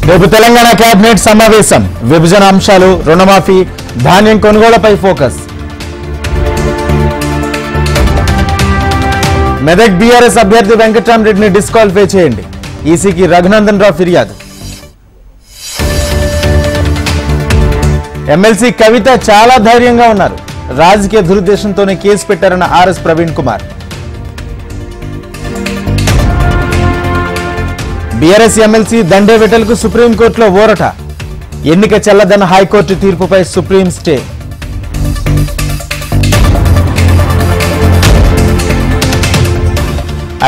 రేపు తెలంగాణ కేబినెట్ సమావేశం విభజన అంశాలు రుణమాఫీ ధాన్యం కొనుగోలుపై ఫోకస్ మెదక్ బీఆర్ఎస్ అభ్యర్థి వెంకట్రామరెడ్డిని డిస్క్వాలిఫై చేయండి ఈసీకి రఘునందన్ రావు ఫిర్యాదు ఎమ్మెల్సీ కవిత చాలా ధైర్యంగా ఉన్నారు రాజకీయ దురుద్దేశంతోనే కేసు పెట్టారన్న RS Praveen Kumar BRS MLC Dande విఠల్కు సుప్రీంకోర్టులో ఊరట ఎన్నిక చెల్లదన్న హైకోర్టు తీర్పుపై సుప్రీం స్టే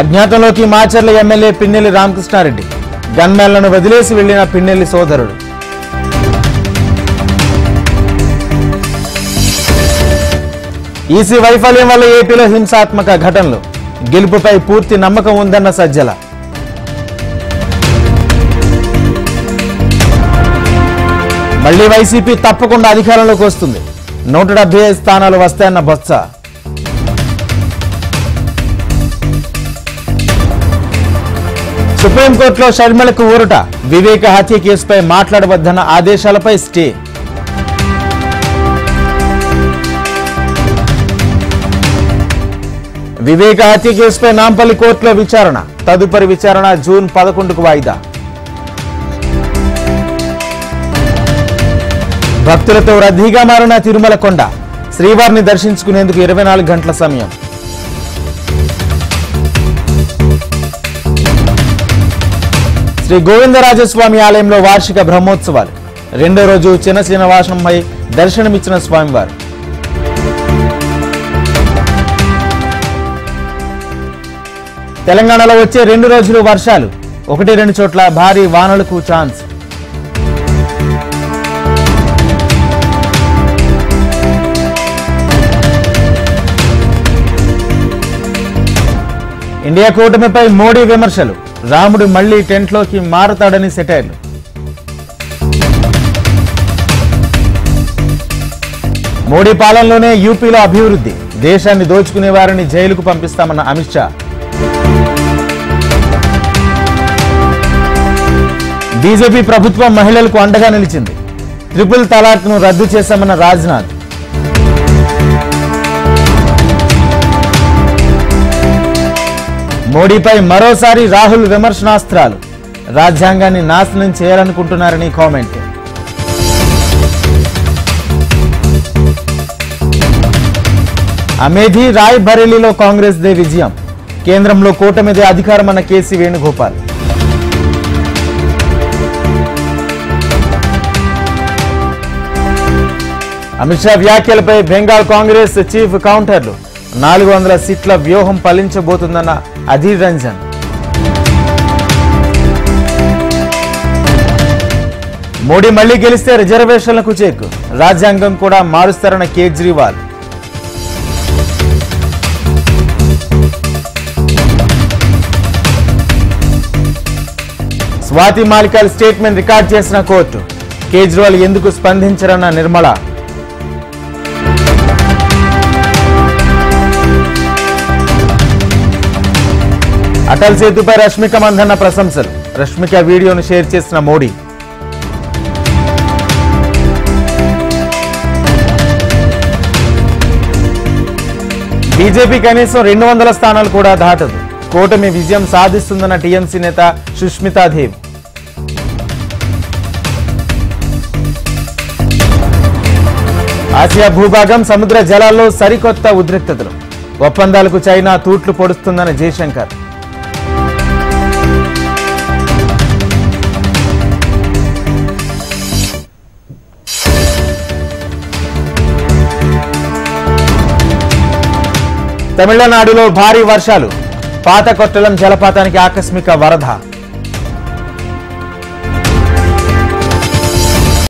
అజ్ఞాతంలోకి మాచర్ల ఎమ్మెల్యే పిన్నెల్లి రామకృష్ణారెడ్డి గన్మ్యాన్లను వదిలేసి వెళ్లిన పిన్నెల్లి సోదరుడు ఈసీ వైఫల్యం వల్ల ఏపీలో హింసాత్మక ఘటనలు గెలుపుపై పూర్తి నమ్మకం ఉందన్న సజ్జల మళ్లీ వైసీపీ తప్పకుండా అధికారంలోకి వస్తుంది 175 స్థానాలు వస్తాయన్న బొత్స సుప్రీంకోర్టులో షర్మిలకు ఊరట వివేక హత్య కేసుపై మాట్లాడవద్దన్న ఆదేశాలపై స్టే వివేక హత్య కేసుపై నాంపల్లి కోర్టులో విచారణ తదుపరి విచారణ జూన్ 11కు వాయిదా భక్తులతో రద్దీగా మారిన తిరుమల కొండ శ్రీవారిని దర్శించుకునేందుకు 24 గంటల సమయం శ్రీ గోవిందరాజస్వామి ఆలయంలో వార్షిక బ్రహ్మోత్సవాలు రెండో రోజు చిన్న శ్రీనివాసంపై దర్శనమిచ్చిన స్వామివారు తెలంగాణలో వచ్చే 2 రోజులు వర్షాలు 1-2 చోట్ల భారీ వానలకు ఛాన్స్ ఇండియా కూటమిపై మోడీ విమర్శలు రాముడు మళ్లీ టెంట్లోకి మారతాడని సెటైర్లు మోడీ పాలనలోనే యూపీలో అభివృద్ధి దేశాన్ని దోచుకునే వారిని జైలుకు పంపిస్తామన్న అమిత్ షా బీజేపీ ప్రభుత్వం మహిళలకు అండగా నిలిచింది ట్రిపుల్ తలాక్ను రద్దు చేశామన్న రాజ్నాథ్ మోడీపై మరోసారి రాహుల్ విమర్శనాస్త్రాలు రాజ్యాంగాన్ని నాశనం చేయాలనుకుంటున్నారని కామెంట్ అమేధి రాయ్ బరేలీలో కాంగ్రెస్ దే విజయం కేంద్రంలో కూటమిదే అధికారమన్న కేసీ వేణుగోపాల్ అమిత్ షా వ్యాఖ్యలపై బెంగాల్ కాంగ్రెస్ చీఫ్ కౌంటర్లు 400 సీట్ల వ్యూహం ఫలించబోతుందన్న అధీర్ రంజన్ మోడీ మళ్లీ గెలిస్తే రిజర్వేషన్లకు చెక్ రాజ్యాంగం కూడా మారుస్తారన్న కేజ్రీవాల్ స్వాతి మాలికల్ స్టేట్మెంట్ రికార్డ్ చేసిన కోర్టు కేజ్రీవాల్ ఎందుకు స్పందించరన్న నిర్మల అటల్ సేతుపై రష్మిక మందన్న ప్రశంసలు రష్మిక వీడియోను షేర్ చేసిన మోడీ బీజేపీ కనీసం 200 స్థానాలు కూడా దాటదు కూటమి విజయం సాధిస్తుందన్న టీఎంసీ నేత సుష్మితాదేవ్ ఆసియా భూభాగం సముద్ర జలాల్లో సరికొత్త ఉద్రిక్తతలు ఒప్పందాలకు చైనా తూట్లు పొడుస్తుందన్న జయశంకర్ తమిళనాడులో భారీ వర్షాలు పాతకొట్టలం జలపాతానికి ఆకస్మిక వరద